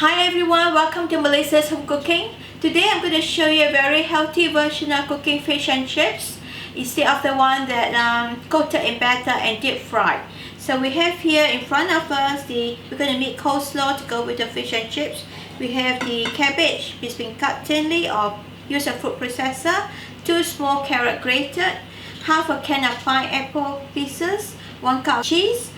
Hi everyone, welcome to Melissa's Home Cooking. Today I'm going to show you a very healthy version of cooking fish and chips instead of the one that coated in batter and deep fried. So we have here in front of us, we're going to make coleslaw to go with the fish and chips. We have the cabbage, it's been cut thinly or use a food processor, 2 small carrot grated, half a can of pineapple pieces, 1 cup of cheese,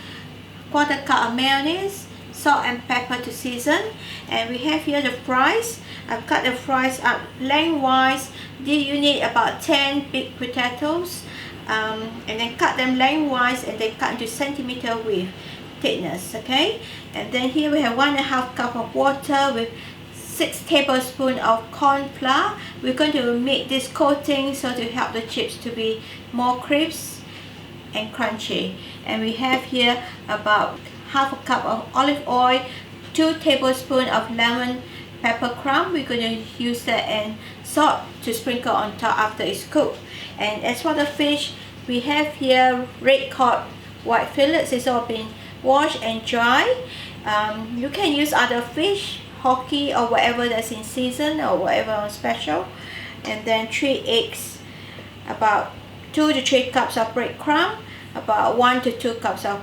1/4 cup of mayonnaise, salt and pepper to season, and we have here the fries. I've cut the fries up lengthwise. You need about 10 big potatoes, and then cut them lengthwise and then cut into centimeter width thickness. Okay, and then here we have 1.5 cup of water with 6 tablespoons of corn flour. We're going to make this coating so to help the chips to be more crisp and crunchy. And we have here about 1/2 cup of olive oil, 2 tablespoons of lemon pepper crumb. We're going to use that, and salt to sprinkle on top after it's cooked. And as for the fish, we have here red cod white fillets. It's all been washed and dried. You can use other fish, hoki or whatever that's in season or whatever on special. And then 3 eggs, about 2 to 3 cups of breadcrumb, about 1 to 2 cups of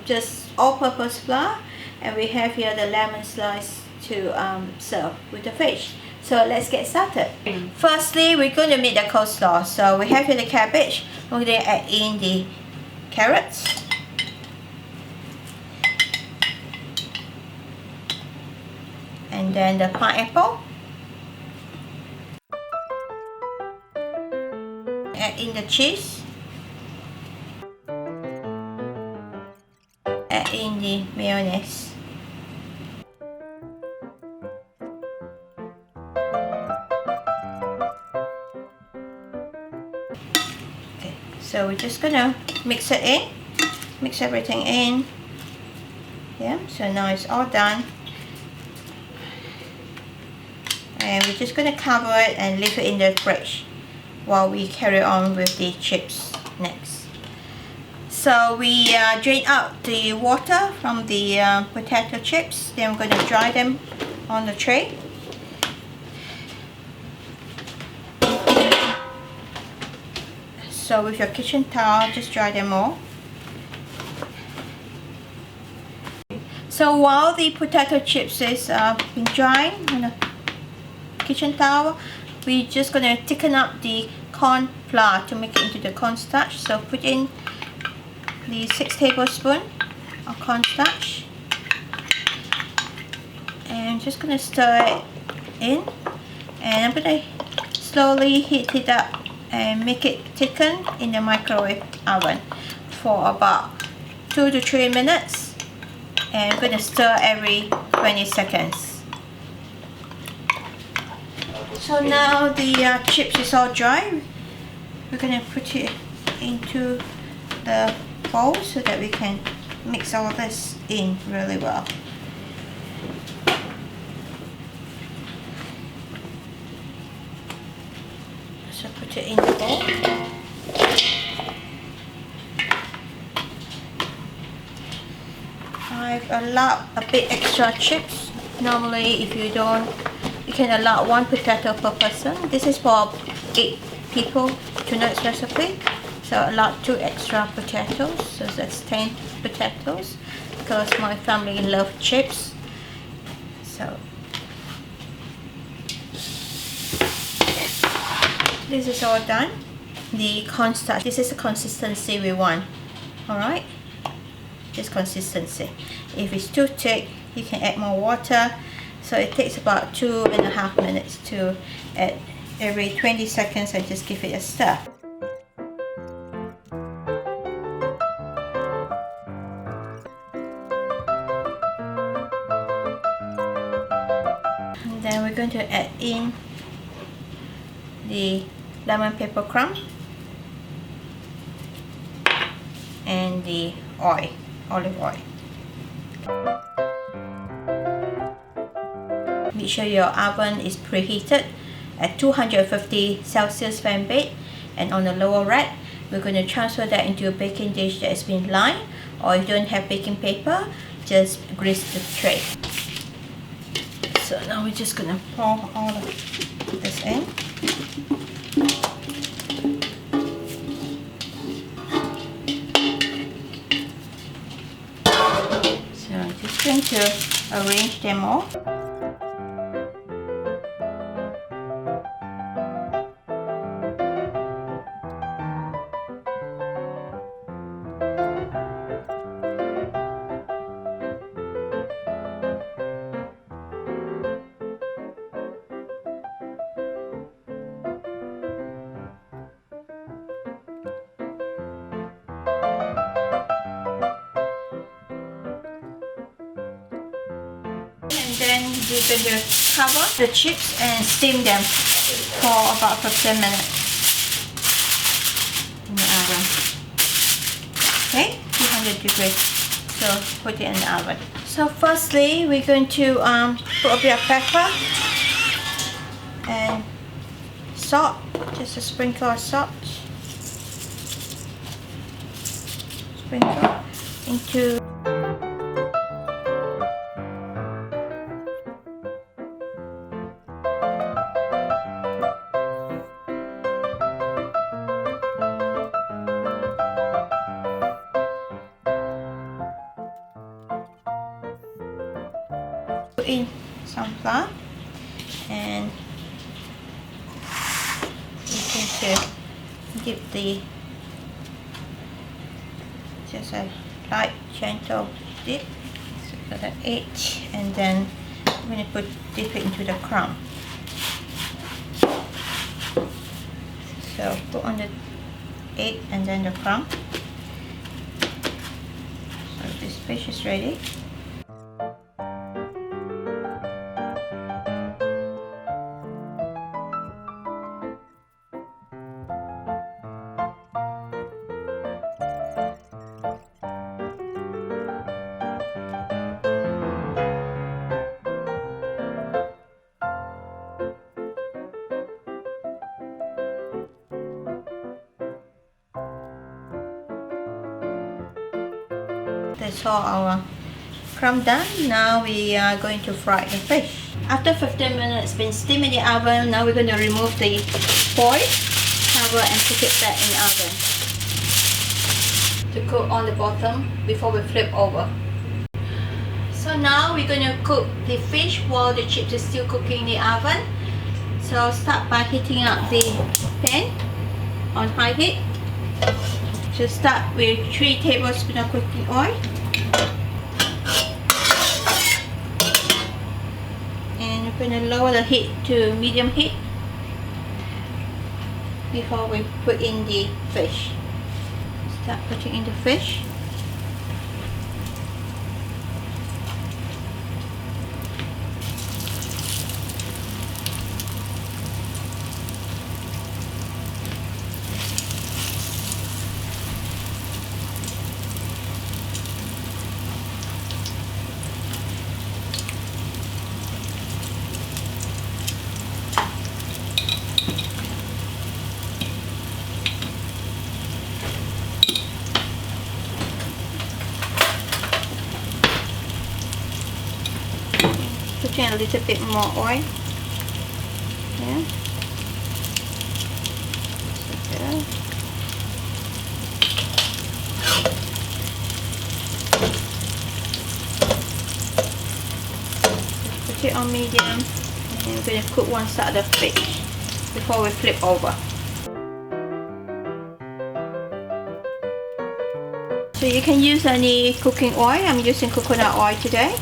just all-purpose flour, and we have here the lemon slice to serve with the fish. So let's get started. Firstly, we're going to make the coleslaw. So we have here the cabbage. We're going to add in the carrots, and then the pineapple. Add in the cheese. Add in the mayonnaise. Okay, so we're just gonna mix it in, mix everything in. Yeah, so now it's all done. And we're just gonna cover it and leave it in the fridge while we carry on with the chips next. So we drain out the water from the potato chips. Then we're going to dry them on the tray. So with your kitchen towel, just dry them all. So while the potato chips is been drying on the kitchen towel, we're just going to thicken up the corn flour to make it into the cornstarch. So put in the 6 tablespoons of cornstarch, and I'm just going to stir it in, and I'm going to slowly heat it up and make it thicken in the microwave oven for about 2 to 3 minutes, and I'm going to stir every 20 seconds. So now the chips is all dry. We're going to put it into the bowl so that we can mix all this in really well. So put it in the bowl. I've allowed a bit extra chips. Normally if you don't, you can allow 1 potato per person. This is for 8 people tonight's recipe. So I allowed 2 extra potatoes, so that's 10 potatoes because my family love chips. So this is all done. The cornstarch, this is the consistency we want. Alright, this consistency. If it's too thick, you can add more water. So it takes about 2.5 minutes to add every 20 seconds and just give it a stir. Then we're going to add in the lemon pepper crumb and the oil, olive oil. Make sure your oven is preheated at 250 Celsius fan bake, and on the lower rack we're going to transfer that into a baking dish that has been lined, or if you don't have baking paper, just grease the tray. So now we're just gonna pour all of this in. So I'm just going to arrange them all. Then we're going to cover the chips and steam them for about 15 minutes in the oven. Okay, 200 degrees. So put it in the oven. So firstly, we're going to put a bit of pepper and salt, just a sprinkle of salt. Sprinkle into in some flour, and we going to dip the just a light gentle dip so the edge, and then I'm going to dip it into the crumb. So put on the egg and then the crumb. So this fish is ready. That's all our crumb done. Now we are going to fry the fish. After 15 minutes been steamed in the oven, now we're going to remove the foil cover and put it back in the oven to cook on the bottom before we flip over. So now we're going to cook the fish while the chips is still cooking in the oven. So start by heating up the pan on high heat. So start with 3 tablespoons of cooking oil. And we're going to lower the heat to medium heat before we put in the fish. Start putting in the fish. Put in a little bit more oil. Yeah. Okay. Put it on medium, and we're going to cook one side of the fish before we flip over. So you can use any cooking oil. I'm using coconut oil today.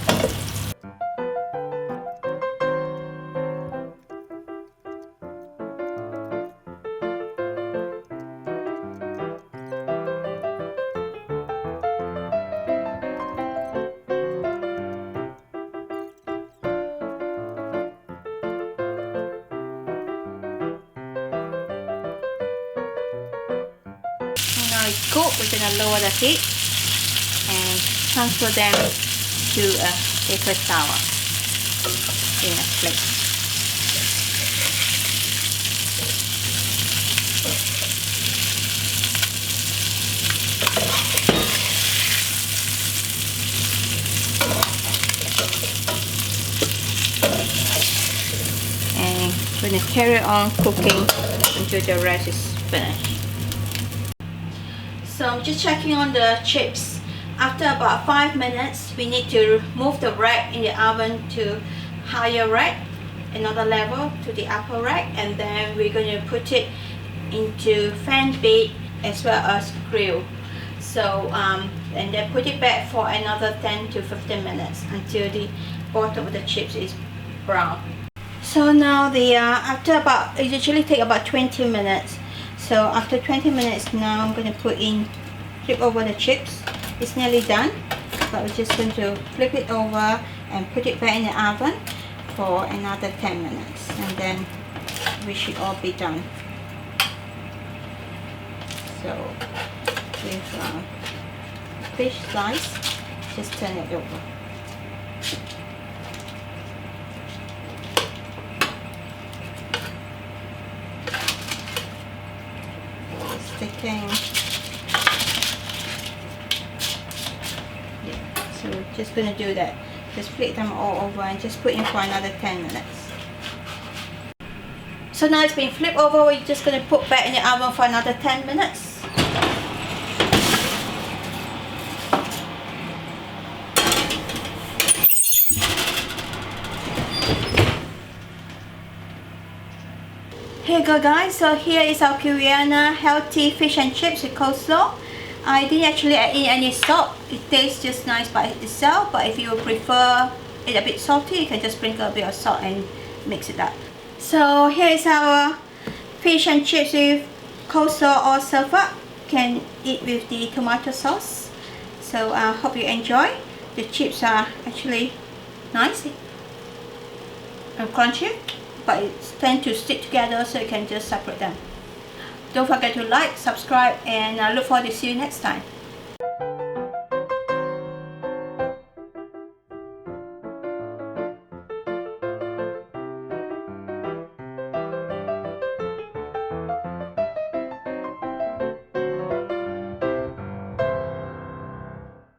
Now it's cooked, we're going to lower the heat and transfer them to a paper towel in a plate. We're going to carry on cooking until the rest is finished. So I'm just checking on the chips. After about 5 minutes, we need to move the rack in the oven to higher rack, another level to the upper rack, and then we're going to put it into fan bake as well as grill. So and then put it back for another 10 to 15 minutes until the bottom of the chips is brown. So now it usually take about 20 minutes. So after 20 minutes now, I'm going to flip over the chips. It's nearly done, but we're just going to flip it over and put it back in the oven for another 10 minutes, and then we should all be done. So with fish slice, just turn it over. Sticking. So we're just going to do that. Just flip them all over and just put in for another 10 minutes. So now it's been flipped over, we're just going to put back in the oven for another 10 minutes. Here you go guys, so here is our Kiwiana healthy fish and chips with coleslaw. I didn't actually add in any salt. It tastes just nice by itself, but if you prefer it a bit salty, you can just sprinkle a bit of salt and mix it up. So here is our fish and chips with coleslaw all served up. You can eat with the tomato sauce. So I hope you enjoy. The chips are actually nice and crunchy, but it tends to stick together, so you can just separate them. Don't forget to like, subscribe, and I look forward to see you next time.